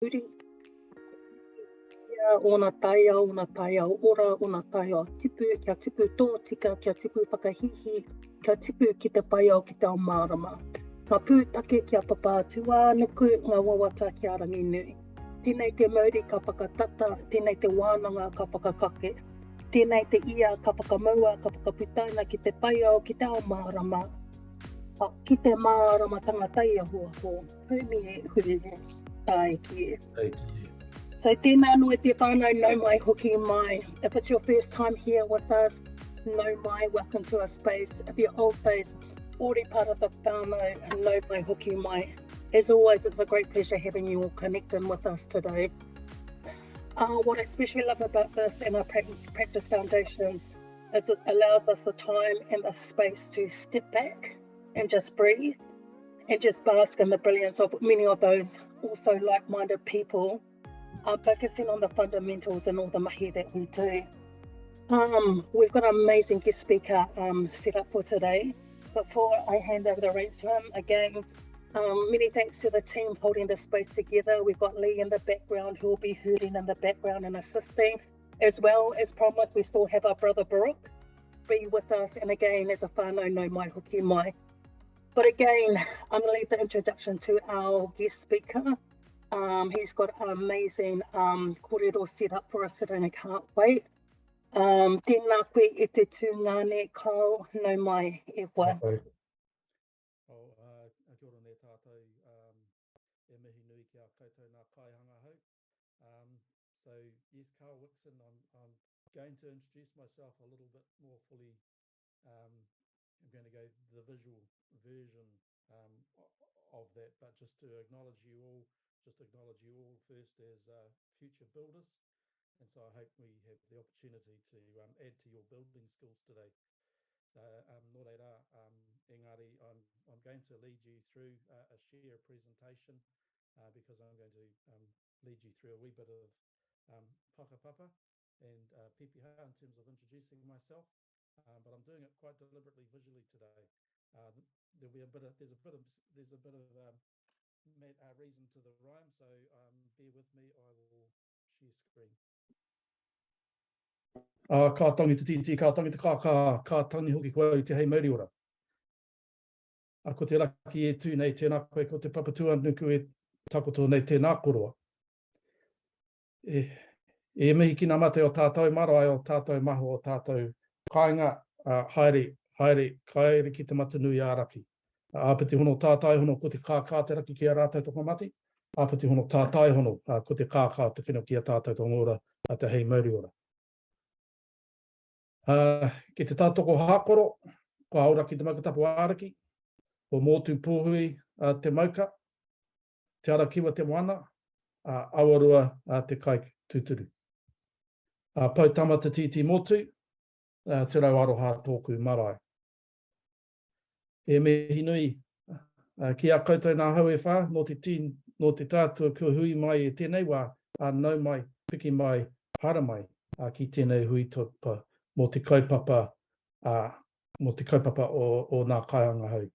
Uri ia ona tai au ora, ona tai au tipu, kia tipu tōtika, kia tipu whakahihi, kia tipu ki te pai au ki te ao mārama. Ka pūtake kia papa atua nuku ngā wawata ki a rangi nui. Tēnei te mauri ka whakatata, tēnei te wānanga ka whakakake. Tēnei te ia ka whakamaua, ka whakaputaina ki te pai au ki te ao mārama. Ki te mārama tangatai a huaho. Humi e hui tai ki e. So tēnā nui te whānau nau mai hoki mai. If it's your first time here with us, nau mai, welcome to our space. If you're old face, already part of the whānau, nau mai hoki mai. As always, it's a great pleasure having you all connecting with us today. What I especially love about this and our practice foundations is it allows us the time and the space to step back and just breathe and just bask in the brilliance of many of those also like-minded people focusing on the fundamentals and all the mahi that we do. We've got an amazing guest speaker set up for today. Before I hand over the reins to him, again, many thanks to the team holding this space together. We've got Lee in the background who will be hooting in the background and assisting. As well as promised, we still have our brother Baruch be with us. And again, as a whānau no mai hoki mai. But again, I'm going to leave the introduction to our guest speaker. He's got an amazing kōrero set up for us today and I can't wait. Tēnā koe e te tū ngāne Karl, no mai e wā. Kia ora ne tātou, e mihi nui ki a koutou nā kaihanga hau. So yes, Karl Wixon, I'm going to introduce myself a little bit more fully. I'm going to go the visual version of that, but just to acknowledge you all first as future builders. And so I hope we have the opportunity to add to your building skills today. So, nō reira, engari, I'm going to lead you through a share presentation because I'm going to lead you through a wee bit of whakapapa and pipiha in terms of introducing myself, but I'm doing it quite deliberately visually today. There'll be there's a bit of reason to the rhyme, so bear with me. I will share screen. Ka tangi te titi, ka tangi te kāka, ka tangi hoki koe te hei mauri ora. Ko te raki e tū nei tēnā koe, ko te papatua nuku e takoto nei tēnā koroa. E mihi ki nā mate o tātou marae, o tātou maho, o tātou kāinga, haere ki te matanui āraki. Āpiti hono tātai hono ko te kākā te raki ki a rātou toko mati. Āpiti hono tātai hono ko te kākā te whenua ki a tātou toko ora a te hei mauri ora. Ki te tātoko hākoro, ko auraki te makatapu āraki, ko mōtu pōhui te mauka, te arakiwa te moana, awarua te kai tūturu. Pautama te titi motu, te rau aroha tōku marae. E mihi nui, ki a koutou nā hau e whā, no te tātua kua hui mai e tēnei wā, nau mai, piki mai, hara mai, ki tēnei hui tupa, mō te kaupapa o nā kaianga hau.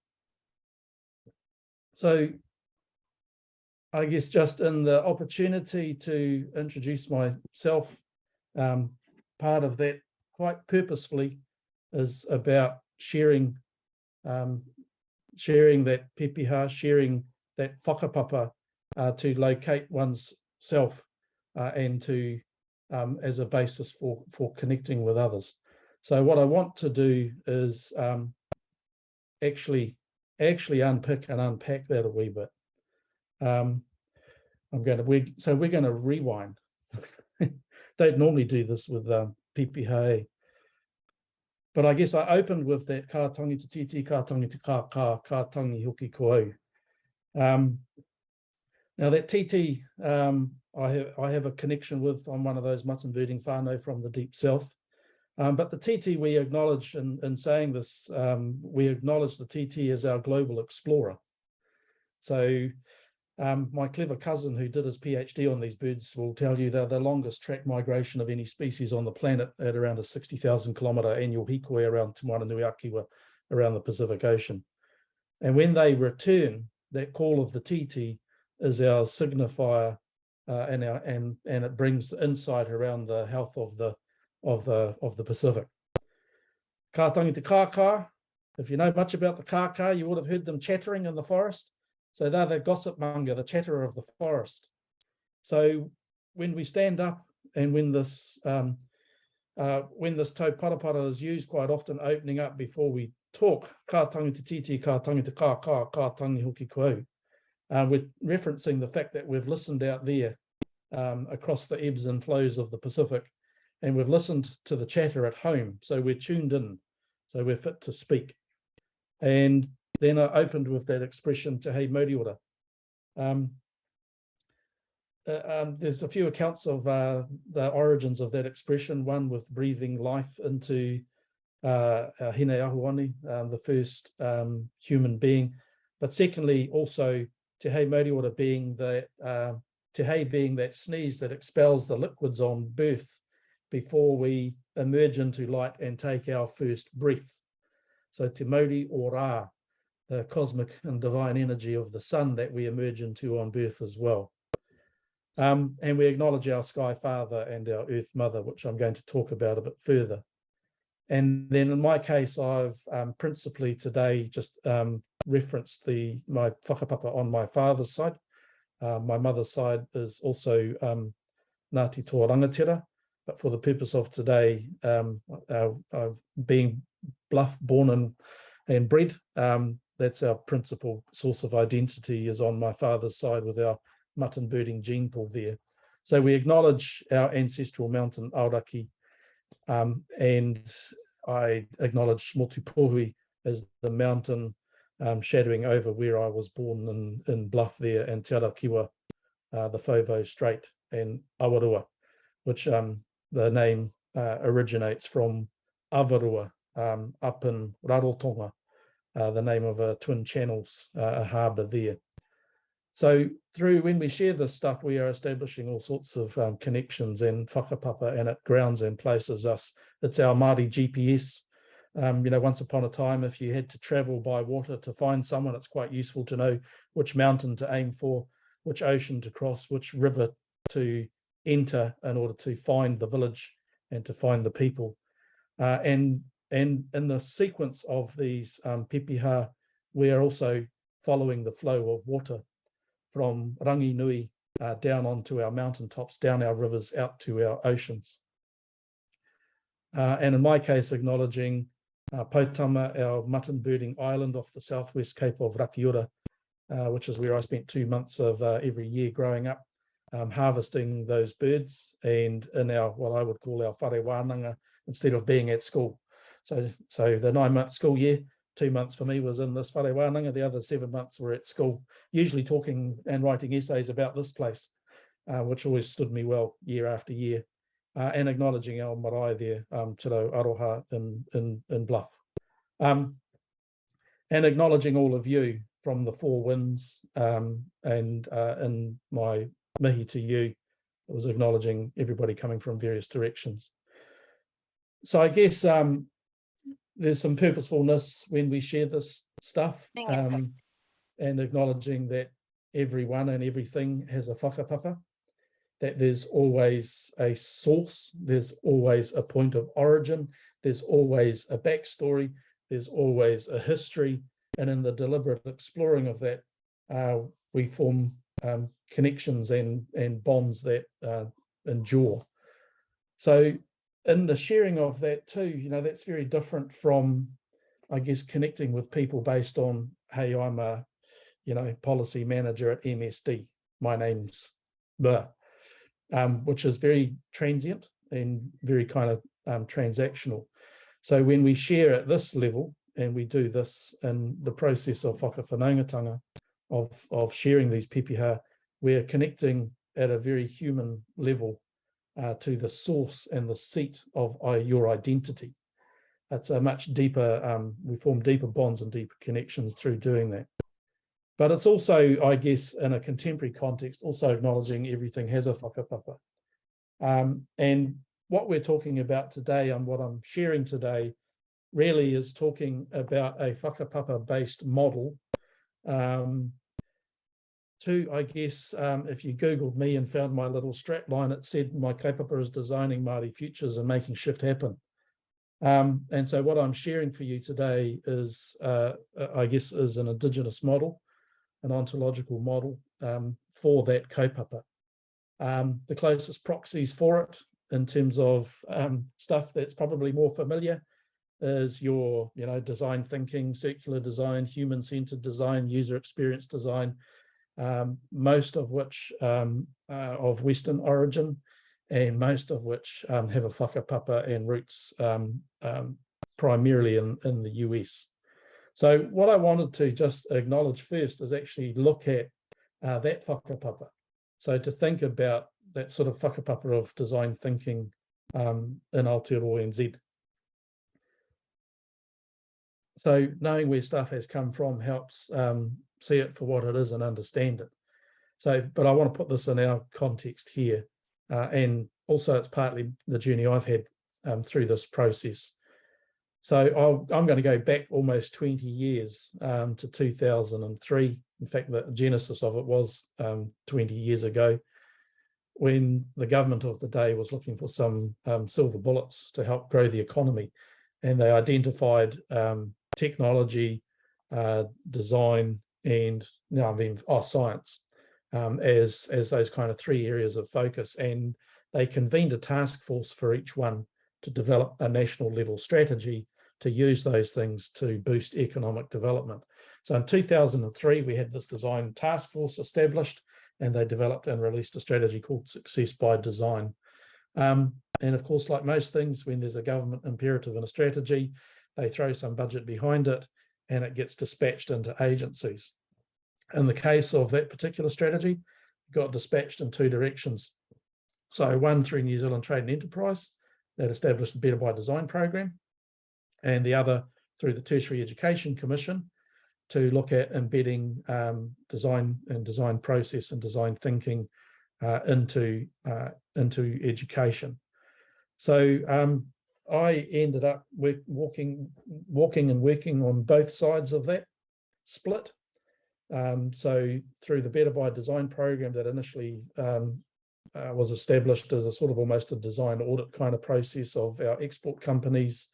So, I guess just in the opportunity to introduce myself, part of that quite purposefully is about sharing that pepeha, sharing that whakapapa to locate one's self and to as a basis for connecting with others. So what I want to do is actually unpick and unpack that a wee bit. We're going to rewind. Don't normally do this with pepeha. But I guess I opened with that ka tangi te titi, ka tangi te kākā, ka tangi hoki koe. Now that titi, I have a connection with on one of those mutton birding whānau from the deep south. But the titi we acknowledge in saying this, we acknowledge the titi as our global explorer. So my clever cousin who did his PhD on these birds will tell you they're the longest track migration of any species on the planet at around a 60,000 kilometre annual hikoi around Te Moana Nui Akiwa around the Pacific Ocean. And when they return, that call of the titi is our signifier and it brings insight around the health of the Pacific. Ka tangi te kākā. If you know much about the kākā, you would have heard them chattering in the forest. So they're the gossip monger, the chatterer of the forest. So when we stand up and when this tau parapara is used quite often, opening up before we talk, ka tangi te titi, ka tangi te kākā, ka tangi hoki koau. We're referencing the fact that we've listened out there across the ebbs and flows of the Pacific, and we've listened to the chatter at home. So we're tuned in, so we're fit to speak. And then I opened with that expression, te hei mauri ora. There's a few accounts of the origins of that expression, one with breathing life into Hine Ahuani, the first human being, but secondly also te hei mauri ora being that te hei being that sneeze that expels the liquids on birth before we emerge into light and take our first breath. So te mauri ora, the cosmic and divine energy of the sun that we emerge into on birth as well. And we acknowledge our Sky Father and our Earth Mother, which I'm going to talk about a bit further. And then in my case, I've principally today just referenced my whakapapa on my father's side. My mother's side is also Ngāti Toa Rangatira, but for the purpose of today, being Bluff, born and bred, that's our principal source of identity, is on my father's side with our mutton birding gene pool there. So we acknowledge our ancestral mountain auraki, and I acknowledge Motupohui as the mountain shadowing over where I was born in Bluff there, and Te Arakiwa, the Fovo Strait, and Awarua, which the name originates from Avarua, up in Rarotonga, the name of a twin channels, a harbour there. So when we share this stuff, we are establishing all sorts of connections and whakapapa, and it grounds and places us. It's our Māori GPS. Once upon a time, if you had to travel by water to find someone, it's quite useful to know which mountain to aim for, which ocean to cross, which river to enter in order to find the village and to find the people. And in the sequence of these pepeha, we are also following the flow of water from Rangi Nui down onto our mountaintops, down our rivers, out to our oceans. And in my case, acknowledging Pautama, our mutton birding island off the southwest cape of Rakiura, which is where I spent 2 months of every year growing up, harvesting those birds, and in our, what I would call our whare wānanga, instead of being at school. So the 9-month school year, 2 months for me was in this whare wānanga, the other 7 months were at school, usually talking and writing essays about this place, which always stood me well year after year, and acknowledging our marae there, Te Rau Aroha in Bluff. And acknowledging all of you from the four winds, and in my mihi to you, it was acknowledging everybody coming from various directions. So I guess there's some purposefulness when we share this stuff, and acknowledging that everyone and everything has a whakapapa, that there's always a source, there's always a point of origin, there's always a backstory, there's always a history, and in the deliberate exploring of that, we form connections and bonds that endure. So in the sharing of that too, that's very different from, I guess, connecting with people based on, hey, I'm a, policy manager at MSD, my name's blah, which is very transient and very kind of transactional. So when we share at this level, and we do this in the process of whakawhanaungatanga, of sharing these pepeha, we're connecting at a very human level to the source and the seat of your identity. That's a much deeper, we form deeper bonds and deeper connections through doing that. But it's also, I guess, in a contemporary context, also acknowledging everything has a whakapapa. And what we're talking about today and what I'm sharing today really is talking about a whakapapa-based model Two, I guess, if you Googled me and found my little strap line, it said my kaupapa is designing Māori futures and making shift happen. And so what I'm sharing for you today is, I guess, is an Indigenous model, an ontological model for that kaupapa. The closest proxies for it in terms of stuff that's probably more familiar is your, design thinking, circular design, human-centered design, user experience design, most of which of Western origin, and most of which have a whakapapa and roots primarily in the US. So what I wanted to just acknowledge first is actually look at that whakapapa. So to think about that sort of whakapapa of design thinking in Aotearoa NZ. So knowing where stuff has come from helps see it for what it is and understand it. So, but I want to put this in our context here. And also it's partly the journey I've had through this process. So I'm going to go back almost 20 years to 2003. In fact, the genesis of it was 20 years ago, when the government of the day was looking for some silver bullets to help grow the economy. And they identified technology, design, and science as those kind of three areas of focus. And they convened a task force for each one to develop a national level strategy to use those things to boost economic development. So in 2003, we had this design task force established, and they developed and released a strategy called Success by Design. And of course, like most things, when there's a government imperative and a strategy, they throw some budget behind it and it gets dispatched into agencies. In the case of that particular strategy, it got dispatched in two directions. So one through New Zealand Trade and Enterprise that established the Better by Design program, and the other through the Tertiary Education Commission to look at embedding design and design process and design thinking into education. So I ended up walking and working on both sides of that split. So through the Better by Design program that initially was established as a sort of almost a design audit kind of process of our export companies.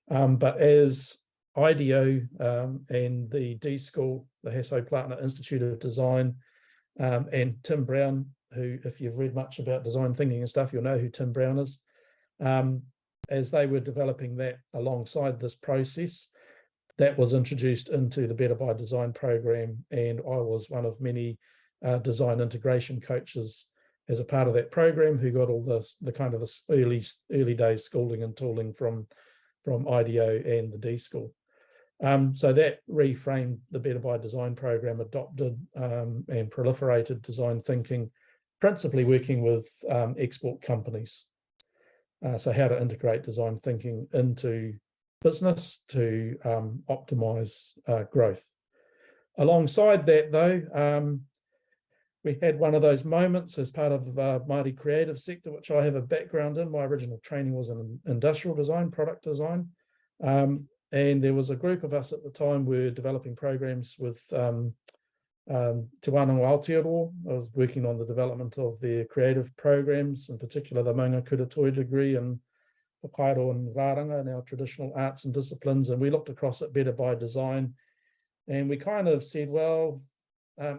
But as IDEO and the D School, the Hasso-Plattner Institute of Design, and Tim Brown, who, if you've read much about design thinking and stuff, you'll know who Tim Brown is. As they were developing that alongside this process, that was introduced into the Better by Design program, and I was one of many design integration coaches as a part of that program who got all the kind of the early days schooling and tooling from IDEO and the D School. So that reframed the Better by Design program, adopted and proliferated design thinking, principally working with export companies. So how to integrate design thinking into business to optimize growth. Alongside that, though, we had one of those moments as part of Māori creative sector, which I have a background in. My original training was in industrial design, product design. And there was a group of us at the time were developing programs with Te Wānanga Aotearoa. I was working on the development of their creative programs, in particular the Maunga Kuratoi degree in Whakairo and Rāranga and our traditional arts and disciplines. And we looked across at Better by Design, and we kind of said, well,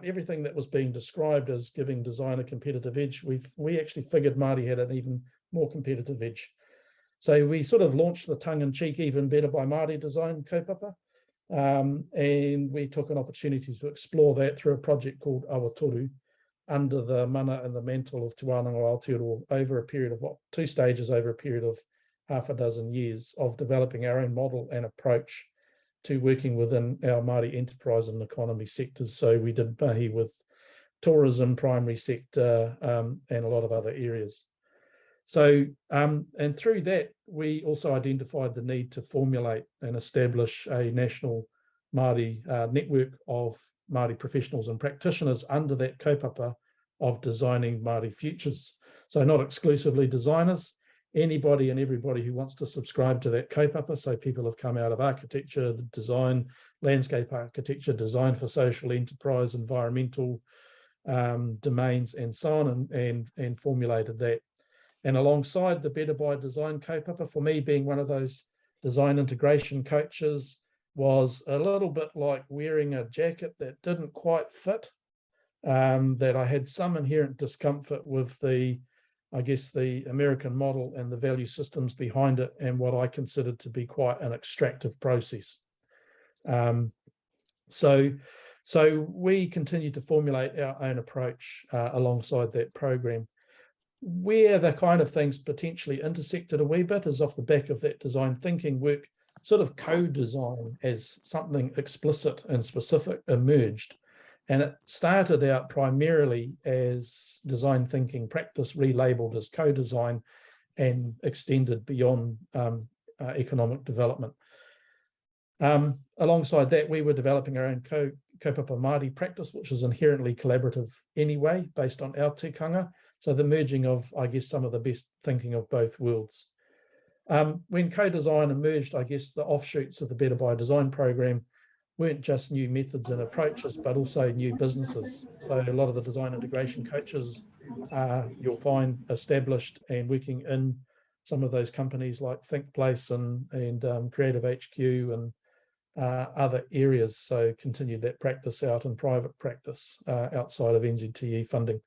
everything that was being described as giving design a competitive edge, we actually figured Māori had an even more competitive edge. So we sort of launched the tongue-in-cheek Even Better by Māori Design kaupapa, and we took an opportunity to explore that through a project called Awatoru under the mana and the mantle of Te Wānanga Aotearoa over a period of 2 stages over a period of half a dozen years of developing our own model and approach to working within our Māori enterprise and economy sectors. So we did mahi with tourism, primary sector, and a lot of other areas. So, and through that, we also identified the need to formulate and establish a national Māori network of Māori professionals and practitioners under that kaupapa of designing Māori futures. So not exclusively designers, anybody and everybody who wants to subscribe to that kaupapa. So people have come out of architecture, design, landscape architecture, design for social enterprise, environmental, domains and so on, and formulated that. And alongside the Better by Design kaupapa, for me, being one of those design integration coaches, was a little bit like wearing a jacket that didn't quite fit, that I had some inherent discomfort with the American model and the value systems behind it, and what I considered to be quite an extractive process. So we continue to formulate our own approach alongside that program. Where the kind of things potentially intersected a wee bit is off the back of that design thinking work, sort of co-design as something explicit and specific emerged. And it started out primarily as design thinking practice, relabeled as co-design, and extended beyond economic development. Alongside that, we were developing our own kaupapa Māori practice, which is inherently collaborative anyway, based on our tikanga. So the merging of, I guess, some of the best thinking of both worlds. When co-design emerged, I guess the offshoots of the Better by Design program weren't just new methods and approaches, but also new businesses. So a lot of the design integration coaches you'll find established and working in some of those companies like ThinkPlace and Creative HQ and other areas. So continued that practice out in private practice outside of NZTE funding.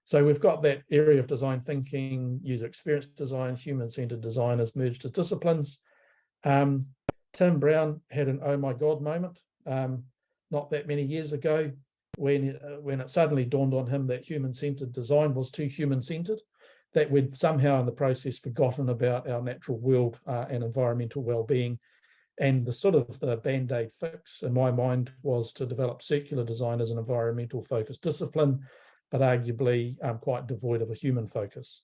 So we've got that area of design thinking, user experience design, human-centered design as merged as disciplines. Tim Brown had an oh my God moment not that many years ago when it suddenly dawned on him that human-centered design was too human-centered, that we'd somehow in the process forgotten about our natural world and environmental well-being. And the sort of the band-aid fix in my mind was to develop circular design as an environmental focused discipline, but arguably quite devoid of a human focus.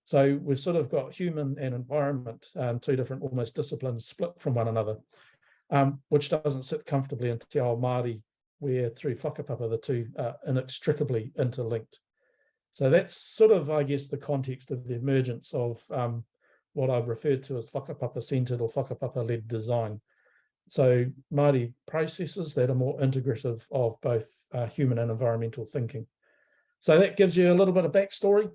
So we've sort of got human and environment, two different almost disciplines split from one another, which doesn't sit comfortably in Te Ao Māori, where through whakapapa the two are inextricably interlinked. So that's sort of, I guess, the context of the emergence of what I've referred to as Whakapapa-centered or Whakapapa-led design. So Māori processes that are more integrative of both human and environmental thinking. So that gives you a little bit of backstory.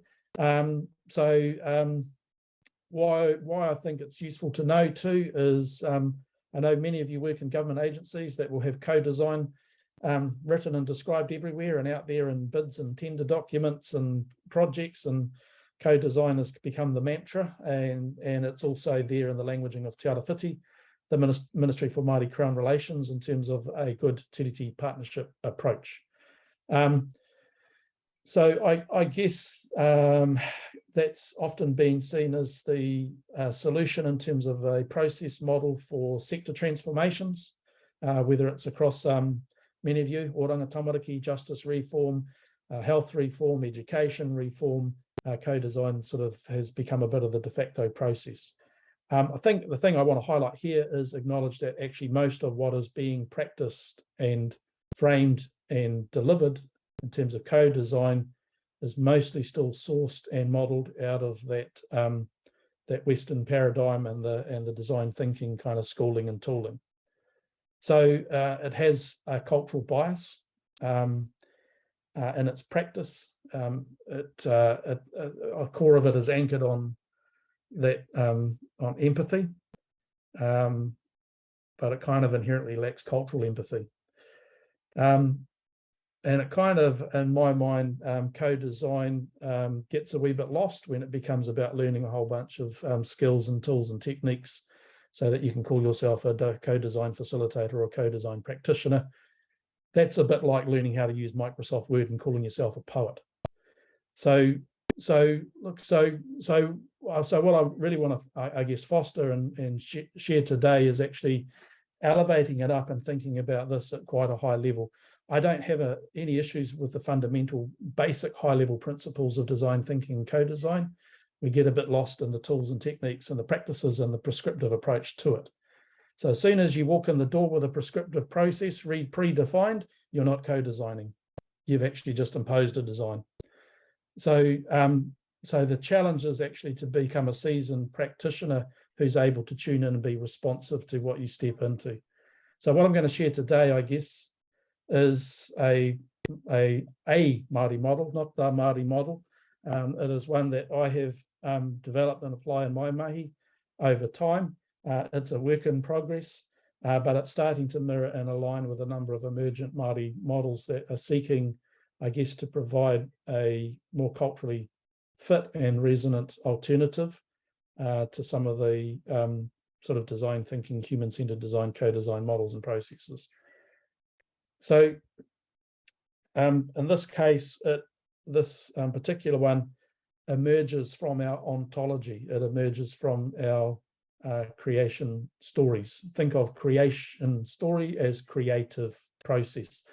Why I think it's useful to know too is I know many of you work in government agencies that will have co-design written and described everywhere and out there in bids and tender documents and projects, and co-design has become the mantra, and it's also there in the languaging of Te Arawhiti, the Ministry for Māori Crown Relations, in terms of a good tiriti partnership approach. So I guess that's often been seen as the solution in terms of a process model for sector transformations, whether it's across many of you, oranga tamariki, justice reform, health reform, education reform, co-design sort of has become a bit of the de facto process. I think the thing I want to highlight here is acknowledge that actually most of what is being practiced and framed and delivered in terms of co-design is mostly still sourced and modelled out of that that Western paradigm and the design thinking kind of schooling and tooling. So it has a cultural bias in its practice. A core of it is anchored on that on empathy, but it kind of inherently lacks cultural empathy. And it kind of, in my mind, co-design gets a wee bit lost when it becomes about learning a whole bunch of skills and tools and techniques so that you can call yourself a co-design facilitator or co-design practitioner. That's a bit like learning how to use Microsoft Word and calling yourself a poet. So what I really want to, I guess, foster and share today is actually elevating it up and thinking about this at quite a high level. I don't have any issues with the fundamental basic high-level principles of design thinking and co-design. We get a bit lost in the tools and techniques and the practices and the prescriptive approach to it. So as soon as you walk in the door with a prescriptive process predefined, you're not co-designing. You've actually just imposed a design. So the challenge is actually to become a seasoned practitioner who's able to tune in and be responsive to what you step into. So what I'm going to share today, I guess, is a Māori model, not the Māori model. It is one that I have developed and apply in my mahi over time. It's a work in progress, but it's starting to mirror and align with a number of emergent Māori models that are seeking, I guess, to provide a more culturally fit and resonant alternative to some of the sort of design thinking, human-centered design, co-design models and processes. So in this case, this particular one emerges from our ontology. It emerges from our creation stories. Think of creation story as creative process.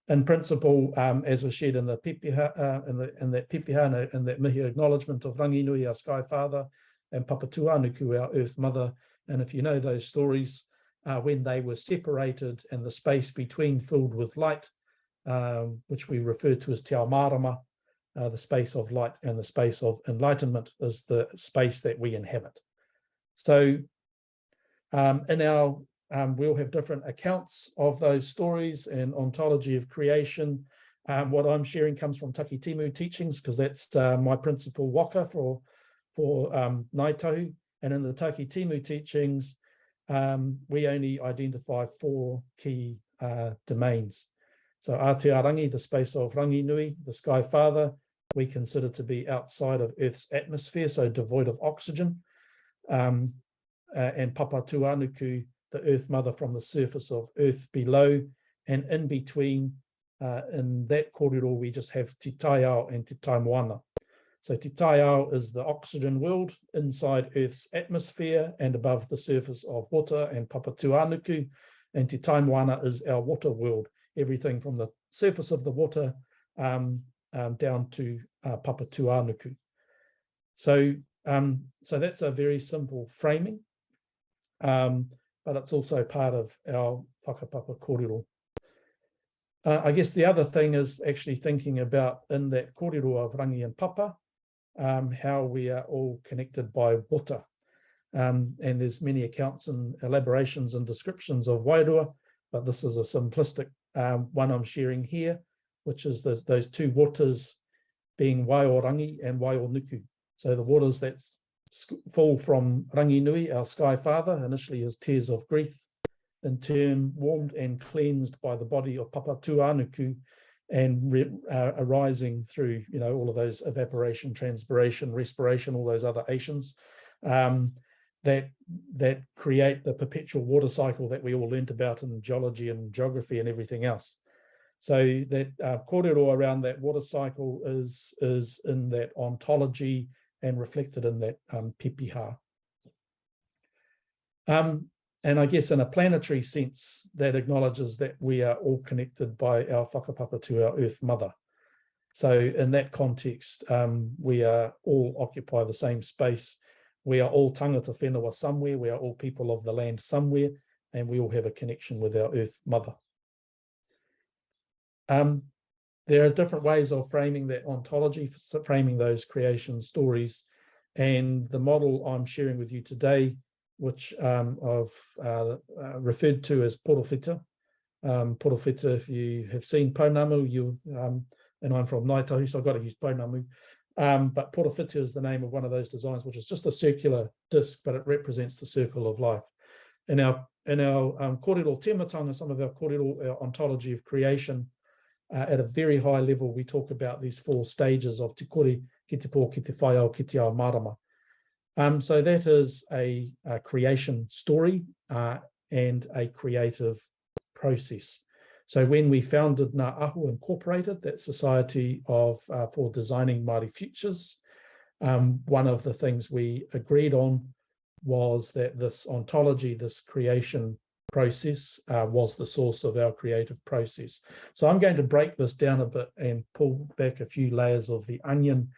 In principle, as was shared in the pepeha, in that pepeha, in that mihi acknowledgement of Rangi Nui, our Sky Father, and Papa Tuanuku, our Earth Mother. And if you know those stories, when they were separated and the space between filled with light, which we refer to as Te Ao Marama, the space of light and the space of enlightenment is the space that we inhabit. So in our, we'll have different accounts of those stories and ontology of creation. What I'm sharing comes from Taki Timu teachings, because that's my principal waka for Ngāi Tahu. And in the Taki Timu teachings, we only identify 4 key domains. So Aotearangi, the space of Rangi Nui, the Sky Father, we consider to be outside of Earth's atmosphere, so devoid of oxygen. And Papa Tuanuku, the Earth Mother from the surface of Earth below. And in between, in that kōrero, we just have Te Taiao and Te Taimoana. So Te Taiao is the oxygen world inside Earth's atmosphere and above the surface of water and Papa Tuanuku. And Te Taimoana is our water world, everything from the surface of the water down to Papa Tuanuku. So that's a very simple framing, but it's also part of our whakapapa kōrero. I guess the other thing is actually thinking about in that kōrero of Rangi and Papa, how we are all connected by water. And there's many accounts and elaborations and descriptions of Wairua, but this is a simplistic one I'm sharing here, which is those 2 waters being Waiorangi and Waionuku. So the waters that fall from Rangi Nui, our Sky Father, initially as tears of grief, in turn warmed and cleansed by the body of Papa Tuanuku, and arising through, you know, all of those evaporation, transpiration, respiration, all those other Asians, that create the perpetual water cycle that we all learnt about in geology and geography and everything else. So that kōrero around that water cycle is in that ontology and reflected in that pepeha. And I guess in a planetary sense, that acknowledges that we are all connected by our whakapapa to our Earth Mother. So in that context, we are all occupy the same space. We are all tangata whenua somewhere. We are all people of the land somewhere, and we all have a connection with our Earth Mother. There are different ways of framing that ontology, framing those creation stories, and the model I'm sharing with you today, which I've referred to as porowhita. Porowhita, if you have seen Pounamu, and I'm from Ngāi Tahu, so I've got to use Pounamu. But porowhita is the name of one of those designs, which is just a circular disc, but it represents the circle of life. In our kōrero tematanga, some of our kōrero, our ontology of creation, at a very high level, we talk about these 4 stages of te kore, ki te pō, ki te whaiao, ki te ao marama. So that is a creation story and a creative process. So when we founded Ngā Ahu Incorporated, that Society for Designing Māori Futures, one of the things we agreed on was that this ontology, this creation process was the source of our creative process. So I'm going to break this down a bit and pull back a few layers of the onion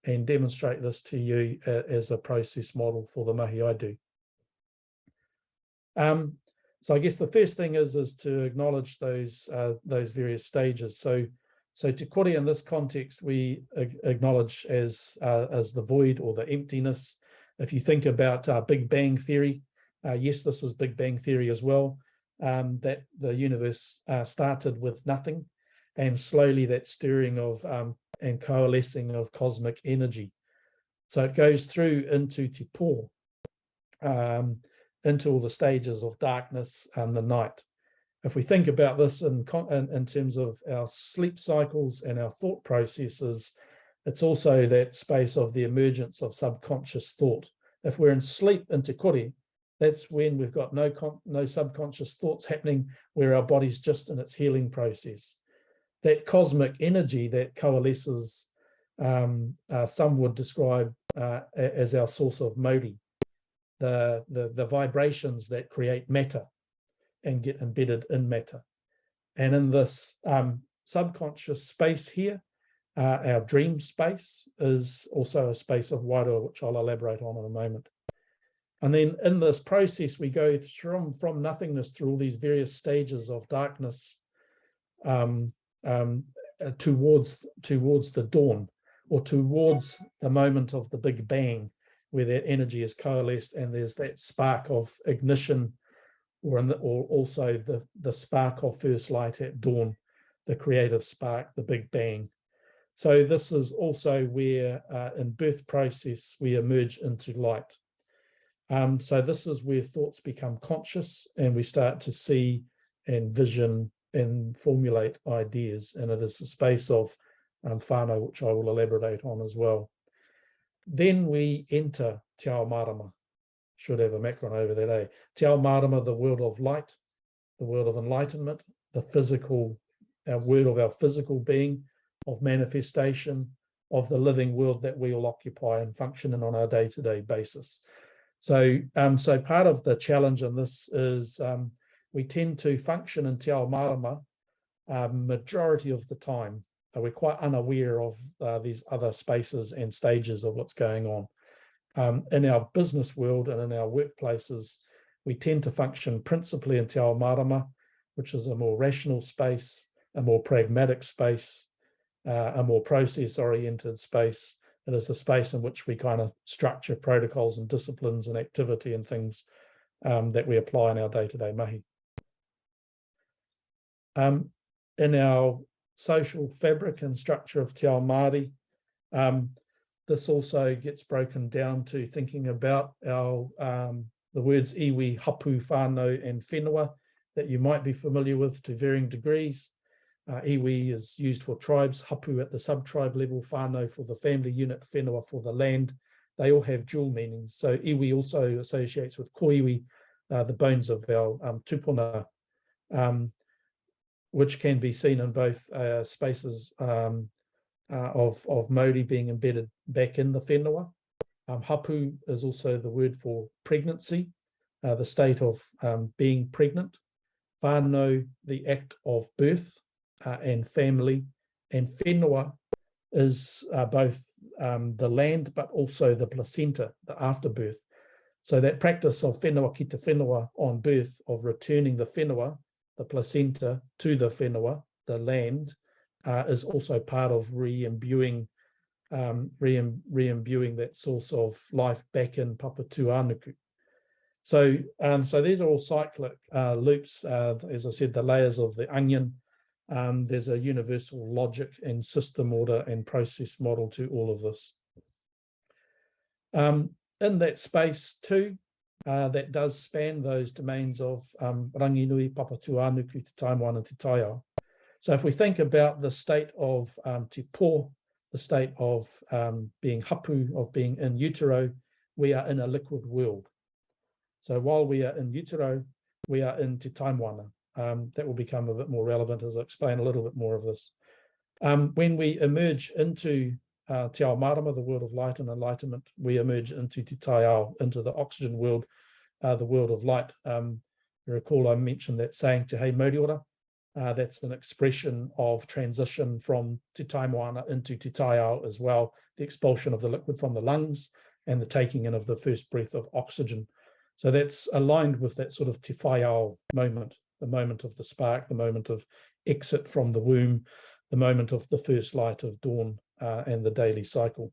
and demonstrate this to you as a process model for the mahi I do. So I guess the first thing is to acknowledge those various stages. So te kore in this context, we acknowledge as the void or the emptiness. If you think about Big Bang Theory, yes, this is Big Bang Theory as well, that the universe started with nothing. and slowly that stirring of and coalescing of cosmic energy. So it goes through into Te Pō, into all the stages of darkness and the night. If we think about this in terms of our sleep cycles and our thought processes, it's also that space of the emergence of subconscious thought. If we're in sleep into kore, that's when we've got no subconscious thoughts happening, where our body's just in its healing process. That cosmic energy that coalesces, some would describe as our source of mauri, the vibrations that create matter and get embedded in matter. And in this subconscious space here, our dream space is also a space of wairua, which I'll elaborate on in a moment. And then in this process, we go from nothingness through all these various stages of darkness towards the dawn, or towards the moment of the Big Bang, where that energy is coalesced and there's that spark of ignition, or also the spark of first light at dawn, the creative spark, the Big Bang. So this is also where in birth process we emerge into light. So this is where thoughts become conscious and we start to see and vision and formulate ideas. And it is the space of whānau, which I will elaborate on as well. Then we enter Te Ao Marama. Should have a macron over that, eh? Te Ao Marama, the world of light, the world of enlightenment, the physical, our world of our physical being, of manifestation, of the living world that we all occupy and function in on our day-to-day basis. So part of the challenge in this is we tend to function in Te Ao Marama majority of the time. We're quite unaware of these other spaces and stages of what's going on. In our business world and in our workplaces, we tend to function principally in Te Ao Marama, which is a more rational space, a more pragmatic space, a more process-oriented space. It is the space in which we kind of structure protocols and disciplines and activity and things that we apply in our day-to-day mahi. In our social fabric and structure of Te Ao Māori, this also gets broken down to thinking about our the words iwi, hapu, whānau, and whenua that you might be familiar with to varying degrees. Iwi is used for tribes, hapu at the sub-tribe level, whānau for the family unit, whenua for the land. They all have dual meanings. So iwi also associates with koiwi, the bones of our tupuna, which can be seen in both spaces of mauri being embedded back in the whenua. Hapu is also the word for pregnancy, the state of being pregnant. Whānau, the act of birth and family. And whenua is both the land, but also the placenta, the afterbirth. So that practice of whenua ki te whenua on birth, of returning the whenua, the placenta, to the whenua, the land, is also part of re-imbuing that source of life back in Papa Tuanuku. So these are all cyclic loops. As I said, the layers of the onion. There's a universal logic and system order and process model to all of this. In that space too, that does span those domains of ranginui, Papa Tuanuku, Te Taimoana, and Te Taiao. So if we think about the state of Te Pō, the state of being hapu, of being in utero, we are in a liquid world. So while we are in utero, we are in Te Taimoana. That will become a bit more relevant as I explain a little bit more of this. When we emerge into Te Ao Marama, the world of light and enlightenment, we emerge into Te Taiao, into the oxygen world, the world of light. You recall I mentioned that saying, Te Hei Moriora. That's an expression of transition from Te Taimoana into Te Taiao as well, the expulsion of the liquid from the lungs and the taking in of the first breath of oxygen. So that's aligned with that sort of Te Whaiao moment, the moment of the spark, the moment of exit from the womb, the moment of the first light of dawn and the daily cycle.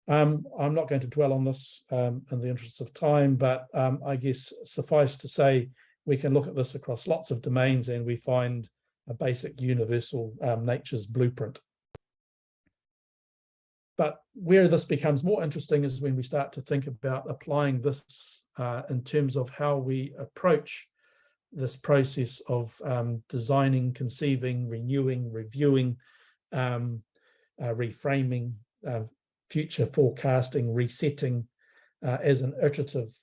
I'm not going to dwell on this in the interest of time, but I guess suffice to say, we can look at this across lots of domains and we find basic universal nature's blueprint. But where this becomes more interesting is when we start to think about applying this in terms of how we approach this process of designing, conceiving, renewing, reviewing, reframing, future forecasting, resetting as an iterative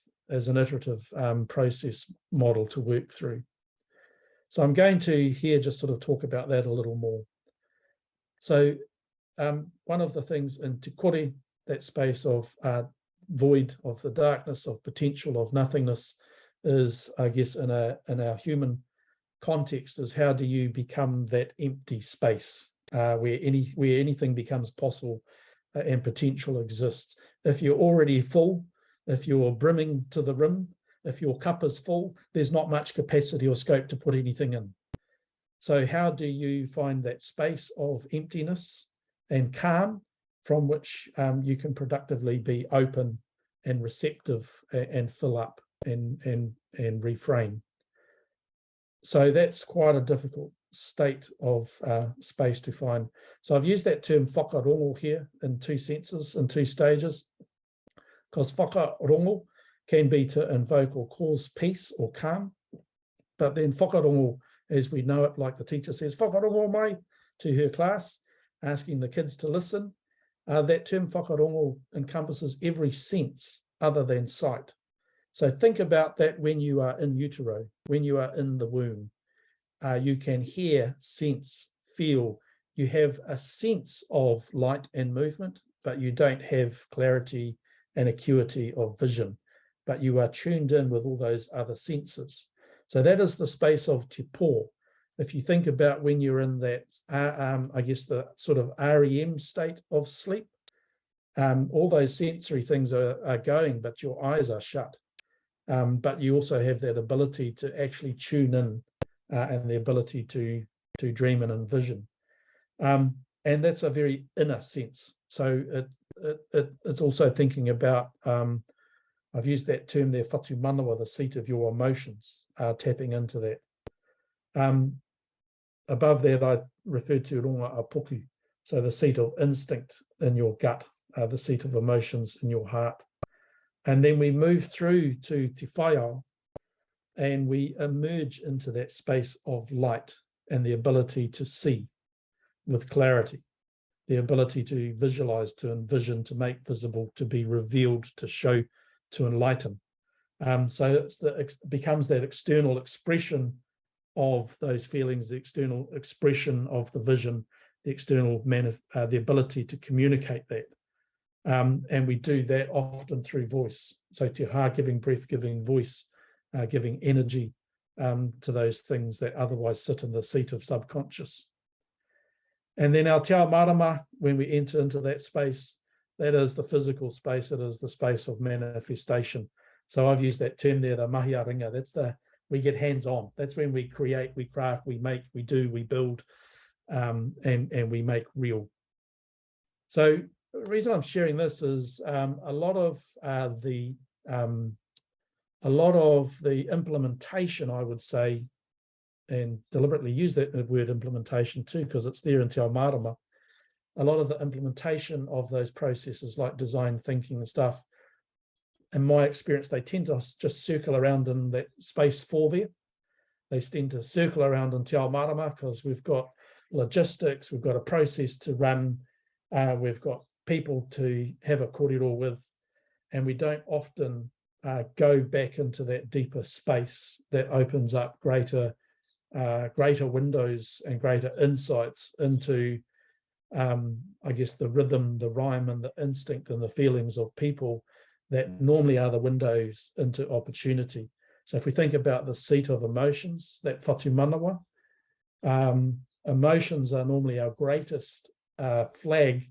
process model to work through. So I'm going to here just sort of talk about that a little more. So one of the things in Te Kore, that space of void, of the darkness, of potential, of nothingness, is, I guess, in our human context, is how do you become that empty space where anything becomes possible and potential exists. If you're already full, if you're brimming to the rim, if your cup is full, there's not much capacity or scope to put anything in. So how do you find that space of emptiness and calm from which you can productively be open and receptive and fill up and reframe? So that's quite a difficult state of space to find. So I've used that term whakarongo here in two senses, in two stages, because whakarongo can be to invoke or cause peace or calm, but then whakarongo, as we know it, like the teacher says, whakarongo mai, to her class, asking the kids to listen. That term whakarongo encompasses every sense other than sight. So think about that when you are in utero, when you are in the womb. You can hear, sense, feel. You have a sense of light and movement, but you don't have clarity and acuity of vision. But you are tuned in with all those other senses. So that is the space of te pō. If you think about when you're in that, I guess, the sort of REM state of sleep, all those sensory things are going, but your eyes are shut. But you also have that ability to actually tune in and the ability to dream and envision. And that's a very inner sense. So it's also thinking about, I've used that term there, whatu manawa, the seat of your emotions, tapping into that. Above that, I referred to ronga a poku, so the seat of instinct in your gut, the seat of emotions in your heart. And then we move through to te whaiao, and we emerge into that space of light and the ability to see with clarity, the ability to visualize, to envision, to make visible, to be revealed, to show, to enlighten. So it becomes that external expression of those feelings, the external expression of the vision, the external the ability to communicate that. And we do that often through voice. So te ha, giving breath, giving voice, giving energy to those things that otherwise sit in the seat of subconscious. And then our te ao marama, when we enter into that space, that is the physical space, it is the space of manifestation. So I've used that term there, the mahi a ringa, that's we get hands-on. That's when we create, we craft, we make, we do, we build, and we make real. So the reason I'm sharing this is a lot of the implementation, I would say, and deliberately use that word implementation too, because it's there in te ao marama. A lot of the implementation of those processes like design thinking and stuff, in my experience, they tend to just circle around in that space 4 there. They tend to circle around in te ao marama because we've got logistics, we've got a process to run, we've got people to have a kōrero with, and we don't often go back into that deeper space that opens up greater windows and greater insights into, I guess, the rhythm, the rhyme, and the instinct and the feelings of people that normally are the windows into opportunity. So if we think about the seat of emotions, that whatu manawa, emotions are normally our greatest flag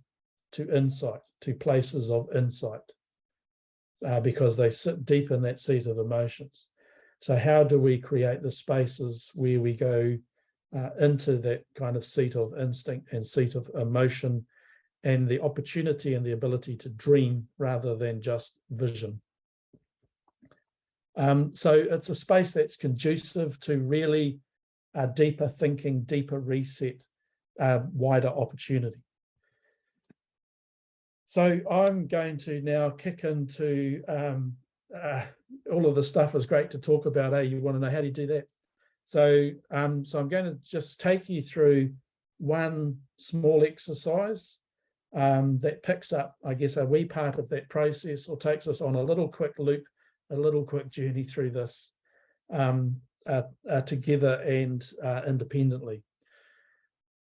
to insight, to places of insight, because they sit deep in that seat of emotions. So how do we create the spaces where we go into that kind of seat of instinct and seat of emotion, and the opportunity and the ability to dream rather than just vision? So it's a space that's conducive to really deeper thinking, deeper reset, wider opportunity. So I'm going to now kick into all of the stuff is great to talk about. You want to know how do you do that? So, so I'm going to just take you through one small exercise that picks up, I guess, a wee part of that process, or takes us on a little quick loop, a little quick journey through this together and independently.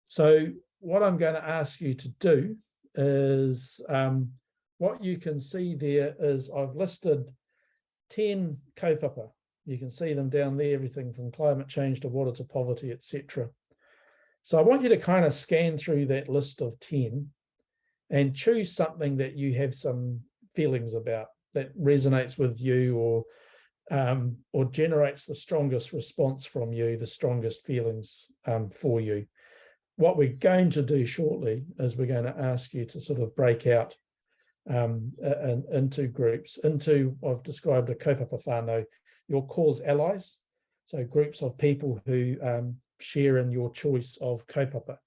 So what I'm going to ask you to do is, what you can see there is I've listed 10 kaupapa. You can see them down there, everything from climate change to water to poverty, etc. So I want you to kind of scan through that list of 10 and choose something that you have some feelings about, that resonates with you, or generates the strongest response from you, the strongest feelings for you. What we're going to do shortly is we're going to ask you to sort of break out into groups, into, I've described a kaupapa whānau, your cause allies, so groups of people who share in your choice of kaupapa.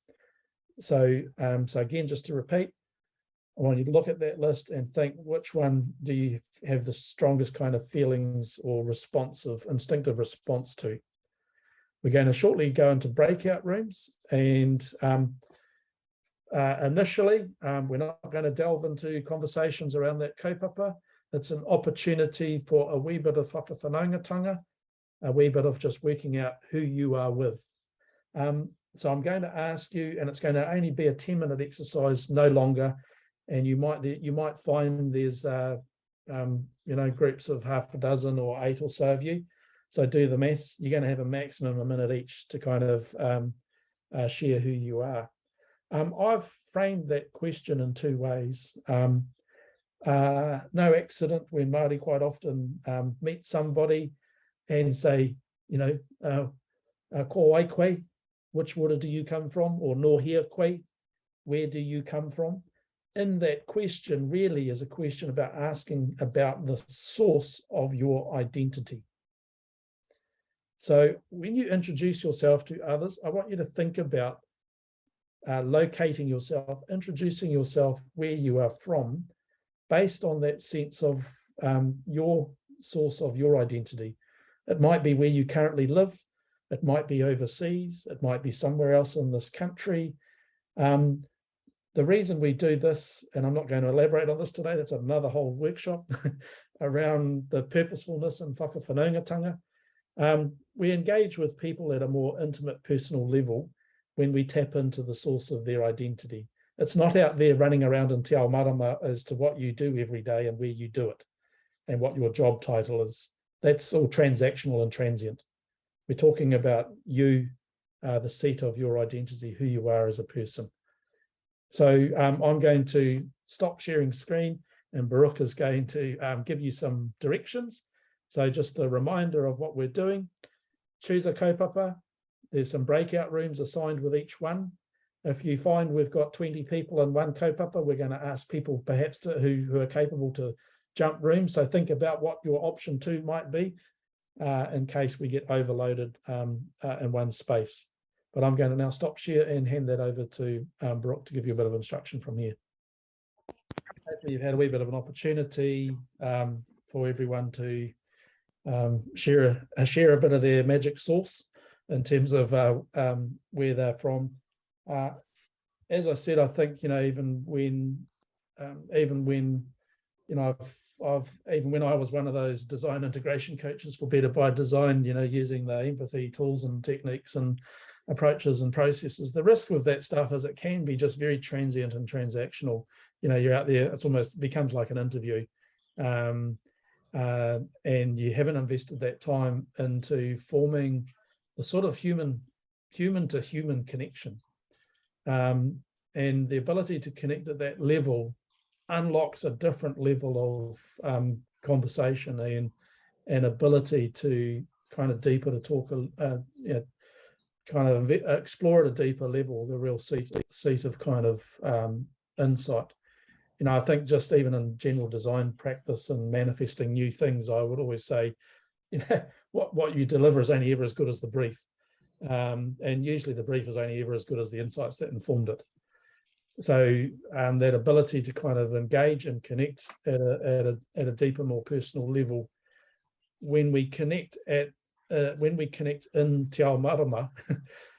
So, so again, just to repeat, I want you to look at that list and think, which one do you have the strongest kind of feelings or responsive, instinctive response to? We're going to shortly go into breakout rooms, and initially, we're not going to delve into conversations around that kaupapa. It's an opportunity for a wee bit of whakawhanaungatanga, a wee bit of just working out who you are with. So I'm going to ask you, and it's going to only be a 10-minute exercise, no longer. And you might find there's groups of half a dozen or 8 or so of you. So do the maths. You're going to have a maximum a minute each to kind of share who you are. I've framed that question in 2 ways. No accident when Māori quite often meet somebody and say, ko wai koe, which water do you come from? Or no hea koe, where do you come from? In that question really is a question about asking about the source of your identity. So when you introduce yourself to others, I want you to think about locating yourself, introducing yourself where you are from, based on that sense of your source of your identity. It might be where you currently live, it might be overseas, it might be somewhere else in this country. The reason we do this, and I'm not going to elaborate on this today, that's another whole workshop around the purposefulness and whakawhanaungatanga. We engage with people at a more intimate, personal level when we tap into the source of their identity. It's not out there running around in te ao marama as to what you do every day and where you do it and what your job title is. That's all transactional and transient. We're talking about you, the seat of your identity, who you are as a person. So I'm going to stop sharing screen, and Baruch is going to give you some directions. So just a reminder of what we're doing. Choose a kaupapa. There's some breakout rooms assigned with each one. If you find we've got 20 people in one kaupapa, we're going to ask people perhaps who are capable to jump rooms. So think about what your option 2 might be in case we get overloaded in one space. But I'm going to now stop share and hand that over to Baruch to give you a bit of instruction from here. Hopefully you've had a wee bit of an opportunity for everyone to share a bit of their magic sauce in terms of where they're from. As I said, I think even when I was one of those design integration coaches for Better by Design, using the empathy tools and techniques and approaches and processes, the risk with that stuff is it can be just very transient and transactional. You're out there, it's almost becomes like an interview, and you haven't invested that time into forming the sort of human to human connection, and the ability to connect at that level unlocks a different level of conversation and ability to kind of deeper to talk, kind of explore at a deeper level the real seat of kind of insight. I think just even in general design practice and manifesting new things, I would always say, what you deliver is only ever as good as the brief. And usually the brief is only ever as good as the insights that informed it. So that ability to kind of engage and connect at a deeper, more personal level, when we connect in Te Ao Marama,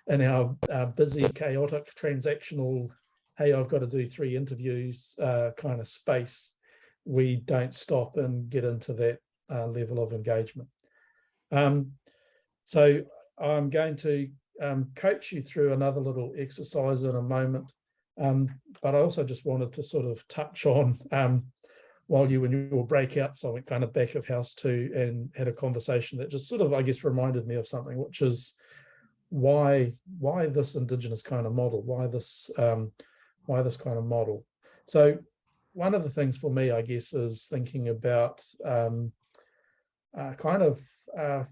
in our busy, chaotic, transactional, hey, I've got to do 3 interviews kind of space, we don't stop and get into that level of engagement. So I'm going to coach you through another little exercise in a moment, but I also just wanted to sort of touch on, while you were in your breakout, so I went kind of back of house too and had a conversation that just sort of, I guess, reminded me of something, which is why this Indigenous kind of model, why this kind of model. So one of the things for me, I guess, is thinking about I have a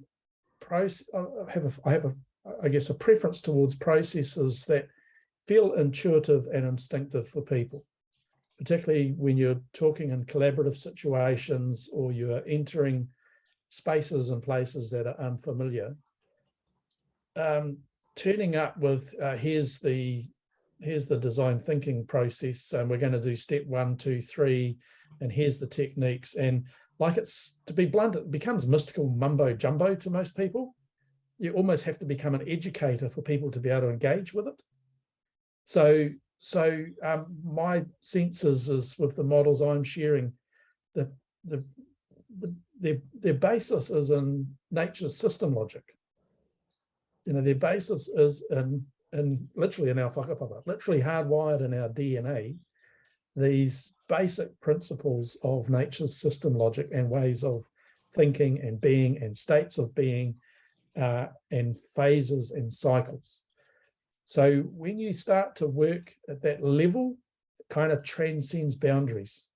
preference towards processes that feel intuitive and instinctive for people, particularly when you're talking in collaborative situations or you're entering spaces and places that are unfamiliar. Turning up with here's the design thinking process, and we're going to do step 1, 2, 3, and here's the techniques. And like, it's, to be blunt, it becomes mystical mumbo jumbo to most people. You almost have to become an educator for people to be able to engage with it. So my sense is with the models I'm sharing, their basis is in nature's system logic. Their basis is in literally in our whakapapa, literally hardwired in our DNA, these basic principles of nature's system logic and ways of thinking and being and states of being and phases and cycles. So when you start to work at that level, it kind of transcends boundaries.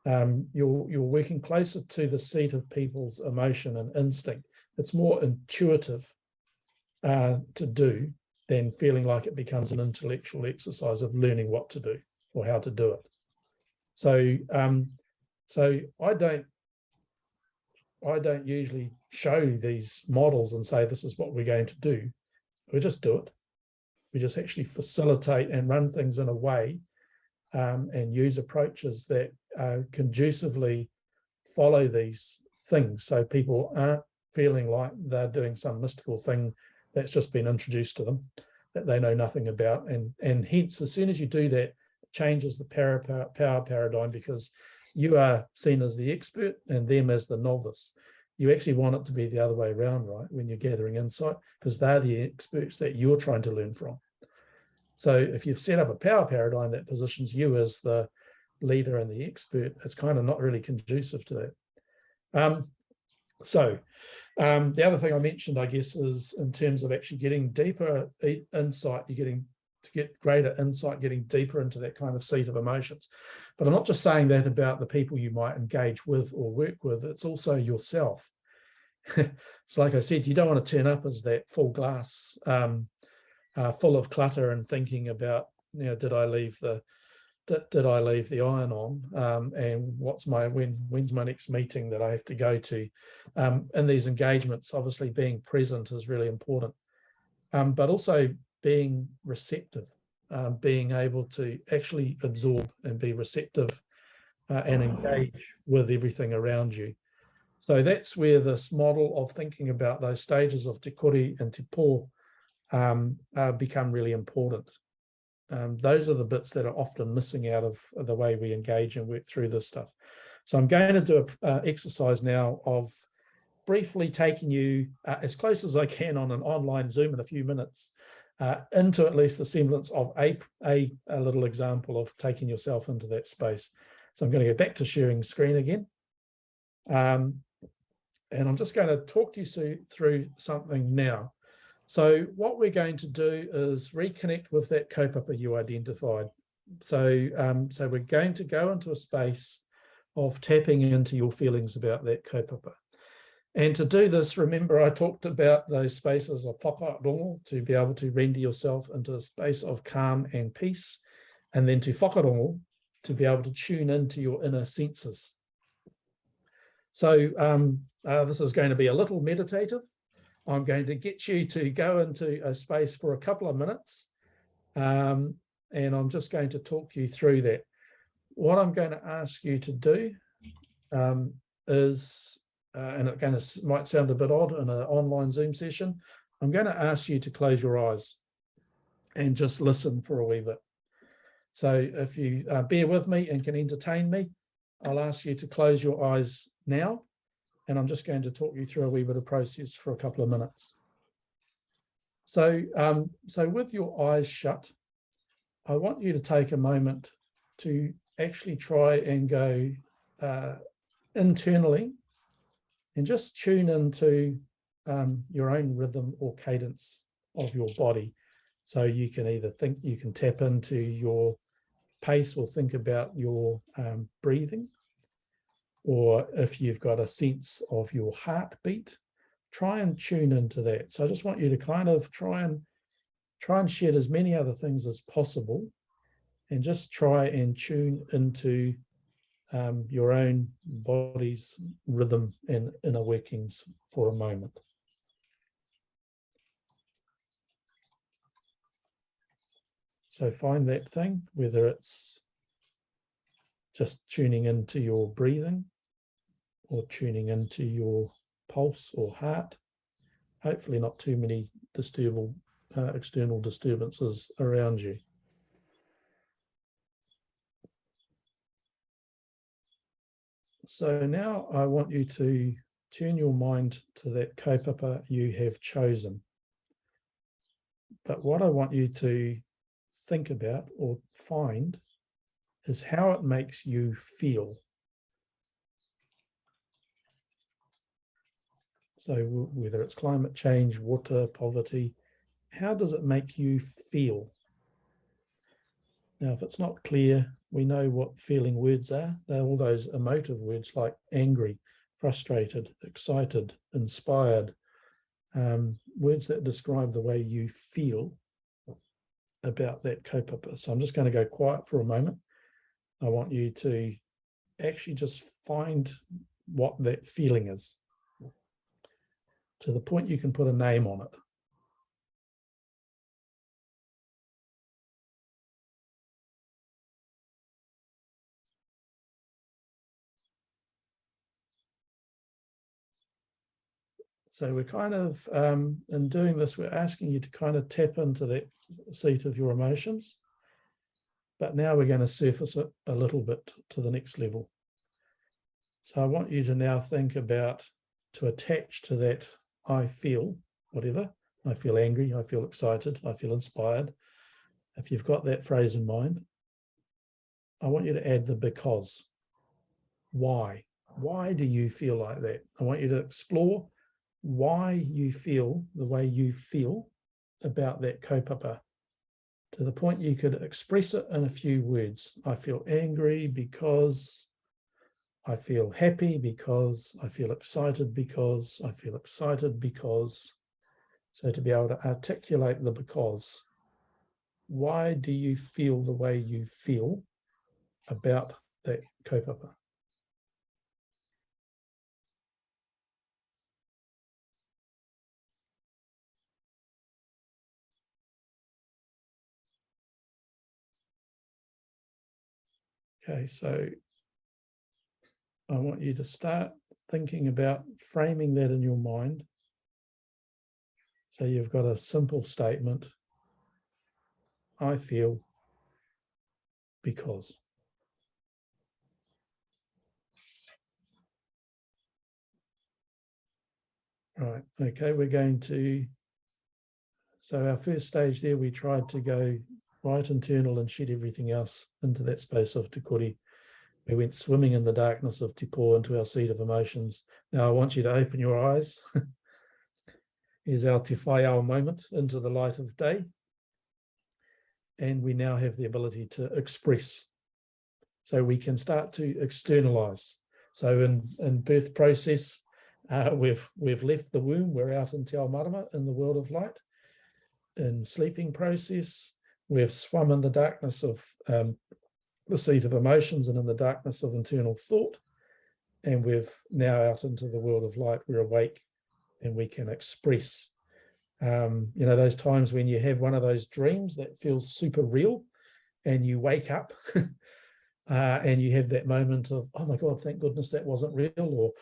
You're working closer to the seat of people's emotion and instinct. It's more intuitive to do than feeling like it becomes an intellectual exercise of learning what to do or how to do it. So I don't usually show these models and say this is what we're going to do. We just do it. We just actually facilitate and run things in a way and use approaches that conducively follow these things, so people aren't feeling like they're doing some mystical thing that's just been introduced to them that they know nothing about. And hence, as soon as you do that, it changes the power paradigm, because you are seen as the expert and them as the novice. You actually want it to be the other way around, right? When you're gathering insight, because they're the experts that you're trying to learn from. So if you've set up a power paradigm that positions you as the leader and the expert, it's kind of not really conducive to that. The other thing I mentioned, I guess, is in terms of actually getting deeper insight, to get greater insight, getting deeper into that kind of seat of emotions. But I'm not just saying that about the people you might engage with or work with, it's also yourself. It's like I said, you don't want to turn up as that full glass, full of clutter and thinking about, did I leave the iron on, and when's my next meeting that I have to go to. In these engagements, obviously being present is really important, but also being receptive, being able to actually absorb and be receptive and engage with everything around you. So that's where this model of thinking about those stages of te kore and te pō become really important. Those are the bits that are often missing out of the way we engage and work through this stuff. So I'm going to do an exercise now of briefly taking you as close as I can on an online Zoom in a few minutes into at least the semblance of a little example of taking yourself into that space. So I'm going to go back to sharing screen again. And I'm just going to talk you through something now. So what we're going to do is reconnect with that kaupapa you identified. So we're going to go into a space of tapping into your feelings about that kaupapa. And to do this, remember I talked about those spaces of whakarongo, to be able to render yourself into a space of calm and peace, and then to whakarongo, to be able to tune into your inner senses. So this is going to be a little meditative. I'm going to get you to go into a space for a couple of minutes, and I'm just going to talk you through that. What I'm going to ask you to do is, and it might sound a bit odd in an online Zoom session, I'm going to ask you to close your eyes and just listen for a wee bit. So if you bear with me and can entertain me, I'll ask you to close your eyes now, and I'm just going to talk you through a wee bit of process for a couple of minutes. So, so with your eyes shut, I want you to take a moment to actually try and go internally and just tune into your own rhythm or cadence of your body. So you can either think, you can tap into your pace or think about your breathing, or if you've got a sense of your heartbeat, try and tune into that. So I just want you to kind of try and shed as many other things as possible and just try and tune into your own body's rhythm and inner workings for a moment. So find that thing, whether it's just tuning into your breathing or tuning into your pulse or heart. Hopefully not too many external disturbances around you. So now I want you to turn your mind to that kaupapa you have chosen. But what I want you to think about or find is how it makes you feel. So whether it's climate change, water, poverty, how does it make you feel? Now, if it's not clear, we know what feeling words are. They're all those emotive words like angry, frustrated, excited, inspired, words that describe the way you feel about that kaupapa. So I'm just going to go quiet for a moment. I want you to actually just find what that feeling is, to the point you can put a name on it. So we're kind of, in doing this, we're asking you to kind of tap into that seat of your emotions. But now we're going to surface it a little bit to the next level. So I want you to now think about, to attach to that I feel, whatever. I feel angry, I feel excited, I feel inspired. If you've got that phrase in mind, I want you to add the because. Why? Why do you feel like that? I want you to explore why you feel the way you feel about that kaupapa, to the point you could express it in a few words. I feel angry because, I feel happy because, I feel excited because, I feel excited because. So to be able to articulate the because. Why do you feel the way you feel about that kaupapa? Okay, so I want you to start thinking about framing that in your mind. So you've got a simple statement. I feel because. Right, okay, we're going to, so our first stage there, we tried to go right internal and shed everything else into that space of te kore. We went swimming in the darkness of te pō into our seat of emotions. Now I want you to open your eyes. Here's our te whaiao moment into the light of day. And we now have the ability to express. So we can start to externalize. So in birth process, we've left the womb, we're out in te ao marama in the world of light. In sleeping process, we've swum in the darkness of the seat of emotions and in the darkness of internal thought. And we've now out into the world of light, we're awake and we can express. Those times when you have one of those dreams that feels super real, and you wake up and you have that moment of, oh my God, thank goodness that wasn't real, or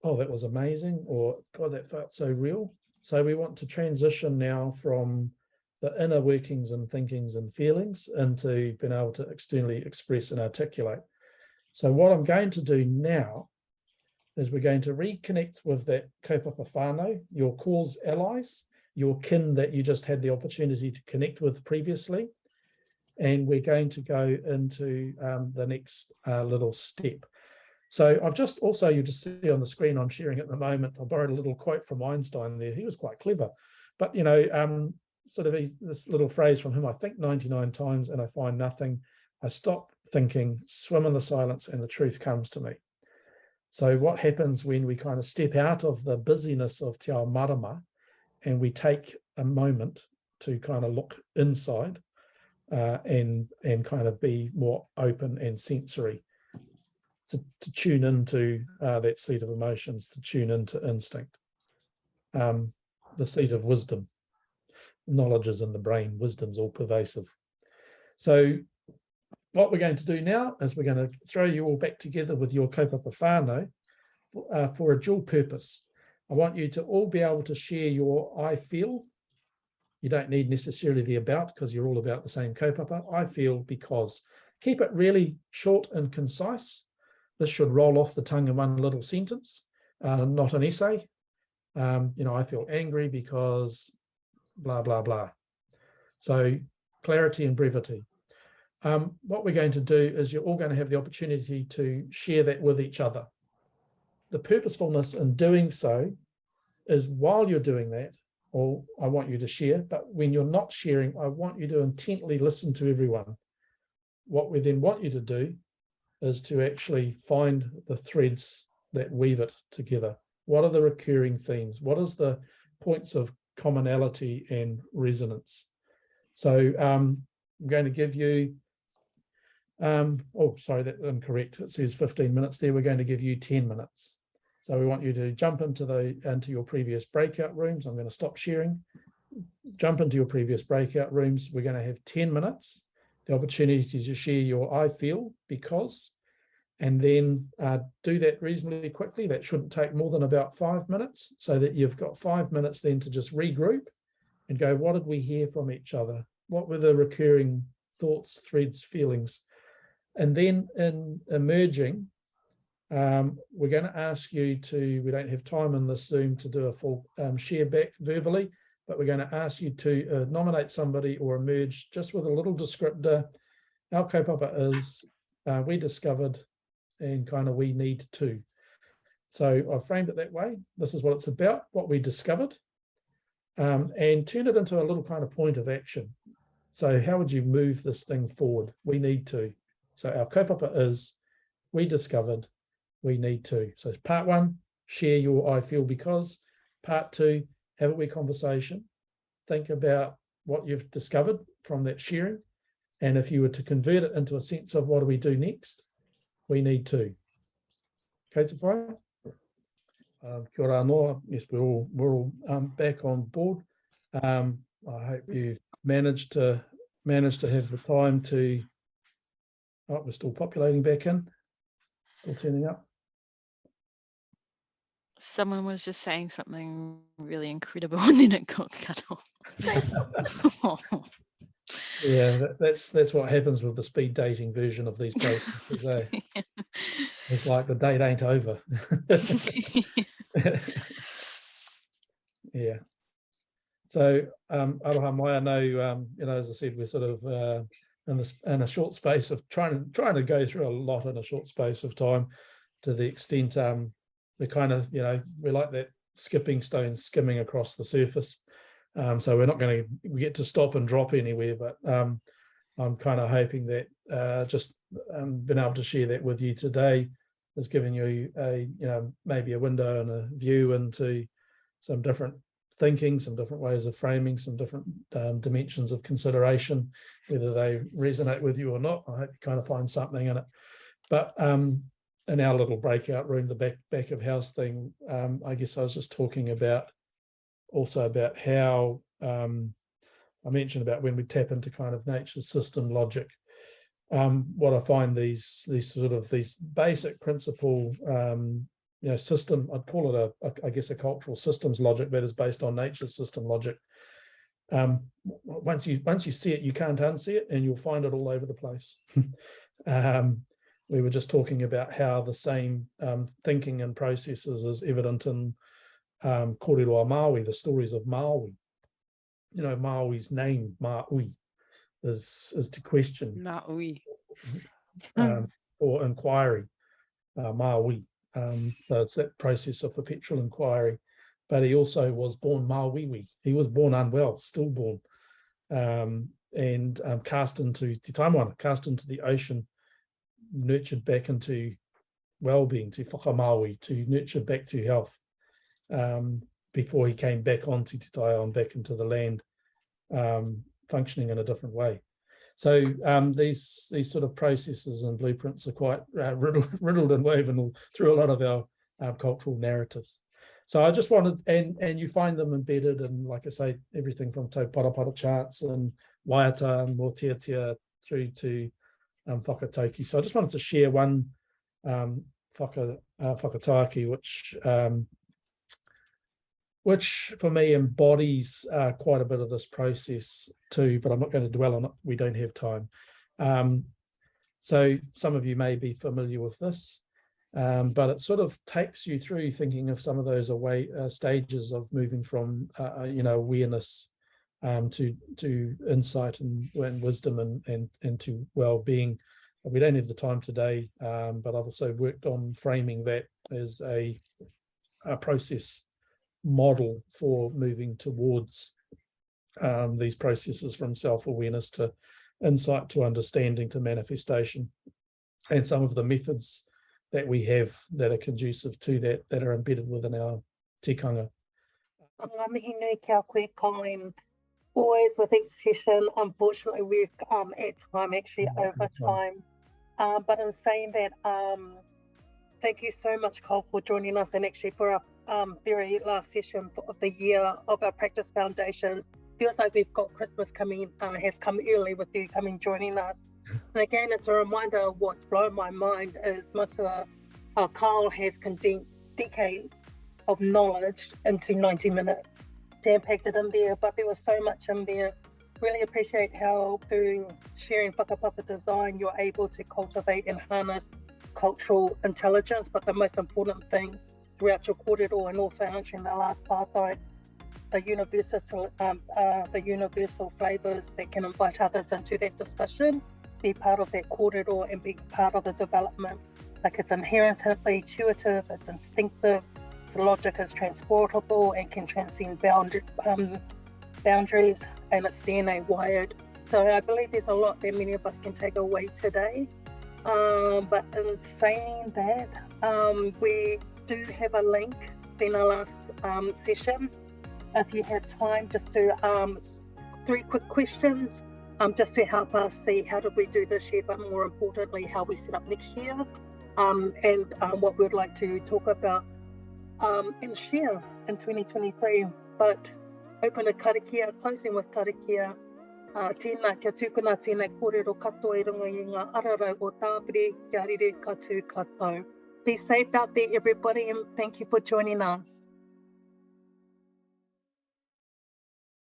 oh, that was amazing, or God, that felt so real. So we want to transition now from the inner workings and thinkings and feelings into being able to externally express and articulate. So what I'm going to do now is we're going to reconnect with that kaupapa whānau, your cause allies, your kin that you just had the opportunity to connect with previously. And we're going to go into the next little step. So I've just also, you just see on the screen I'm sharing at the moment, I borrowed a little quote from Einstein there. He was quite clever. But, sort of this little phrase from him, I think 99 times and I find nothing. I stop thinking, swim in the silence, and the truth comes to me. So what happens when we kind of step out of the busyness of te ao marama and we take a moment to kind of look inside and kind of be more open and sensory, to tune into that seat of emotions, to tune into instinct, the seat of wisdom. Knowledge is in the brain, wisdom's all pervasive. So what we're going to do now is we're going to throw you all back together with your kaupapa whānau for a dual purpose. I want you to all be able to share your I feel. You don't need necessarily the about, because you're all about the same kaupapa. I feel because. Keep it really short and concise. This should roll off the tongue in one little sentence, not an essay. I feel angry because blah, blah, blah. So clarity and brevity. What we're going to do is you're all going to have the opportunity to share that with each other. The purposefulness in doing so is while you're doing that, or I want you to share, but when you're not sharing, I want you to intently listen to everyone. What we then want you to do is to actually find the threads that weave it together. What are the recurring themes? What is the points of commonality and resonance? So I'm going to give you, that's incorrect. It says 15 minutes there. We're going to give you 10 minutes. So we want you to jump into your previous breakout rooms. I'm going to stop sharing. Jump into your previous breakout rooms. We're going to have 10 minutes, the opportunity to share your I feel because, and then do that reasonably quickly. That shouldn't take more than about 5 minutes, so that you've got 5 minutes then to just regroup and go, what did we hear from each other? What were the recurring thoughts, threads, feelings? And then in emerging, we're going to ask you to, we don't have time in this Zoom to do a full share back verbally, but we're going to ask you to nominate somebody or emerge just with a little descriptor. Our kaupapa is, we discovered, and kind of we need to. So I've framed it that way. This is what it's about, what we discovered, and turn it into a little kind of point of action. So how would you move this thing forward? We need to. So our kaupapa is, we discovered, we need to. So part one, share your I feel because. Part two, have a wee conversation. Think about what you've discovered from that sharing. And if you were to convert it into a sense of what do we do next, we need to. Okay, Sapai? Kia ora noa. Yes, we're all back on board. I hope you've managed to have the time to. Oh, we're still populating back in. Still turning up. Someone was just saying something really incredible and then it got cut off. Yeah, that's what happens with the speed dating version of these posts. It's like the date ain't over. Yeah. So aroha mai, I know, as I said, we're sort of in a short space of trying to go through a lot in a short space of time, to the extent we're kind of, we're like that skipping stone skimming across the surface. So we're not going to get to stop and drop anywhere, but I'm kind of hoping that just being able to share that with you today has given you maybe a window and a view into some different thinking, some different ways of framing, some different dimensions of consideration, whether they resonate with you or not. I hope you kind of find something in it. But in our little breakout room, the back of house thing, I guess I was just talking about how I mentioned about when we tap into kind of nature's system logic. What I find these basic principle, system, I'd call it a cultural systems logic that is based on nature's system logic. Once you see it, you can't unsee it, and you'll find it all over the place. We were just talking about how the same thinking and processes is evident in Kōrero Maui, the stories of Maui. Maui's name, Maui, is to question. Maui. Or inquiry, Maui. So it's that process of perpetual inquiry. But he also was born Mauiwi. He was born unwell, stillborn, and cast into Te Taimana, cast into the ocean, nurtured back into well-being, to whakamaui, to nurture back to health, before he came back onto Te Taio and back into the land, functioning in a different way. So these sort of processes and blueprints are quite riddled and woven through a lot of our cultural narratives. So I just wanted, and you find them embedded in, like I say, everything from tauparapara charts and waiata and motiatia through to whakatauki. So I just wanted to share one whakataiki, which for me embodies quite a bit of this process too, but I'm not going to dwell on it. We don't have time. So some of you may be familiar with this, but it sort of takes you through thinking of some of those stages of moving from awareness to insight and wisdom and to well-being. We don't have the time today, but I've also worked on framing that as a process model for moving towards these processes from self-awareness to insight to understanding to manifestation, and some of the methods that we have that are conducive to that are embedded within our tikanga. Ngā mihi nui kia koe, Colin. Always with each session, unfortunately we're at time, actually over time. But in saying that, thank you so much, Cole, for joining us, and actually for our very last session of the year of our practice foundations. Feels like we've got Christmas coming, has come early with you coming joining us. And again, it's a reminder of what's blown my mind is much of Karl has condensed decades of knowledge into 90 minutes, jam-packed it in there, but there was so much in there. Really appreciate how through sharing whakapapa design, you're able to cultivate and harness cultural intelligence, but the most important thing throughout your kōrero and also answering the last part, the universal flavours that can invite others into that discussion, be part of that kōrero and be part of the development. Like it's inherently intuitive, it's instinctive, its logic is transportable and can transcend boundaries, and it's DNA wired. So I believe there's a lot that many of us can take away today. But in saying that, we do have a link in our last session. If you have time, just to 3 quick questions, just to help us see how did we do this year, but more importantly, how we set up next year, and what we'd like to talk about and share in 2023. But open to karakia, closing with karakia. Tēnā kia tūkuna tēnei kōrero katoa I runga I ngā ararau o tāpiri kia rere katu katau. Be safe out there, everybody, and thank you for joining us.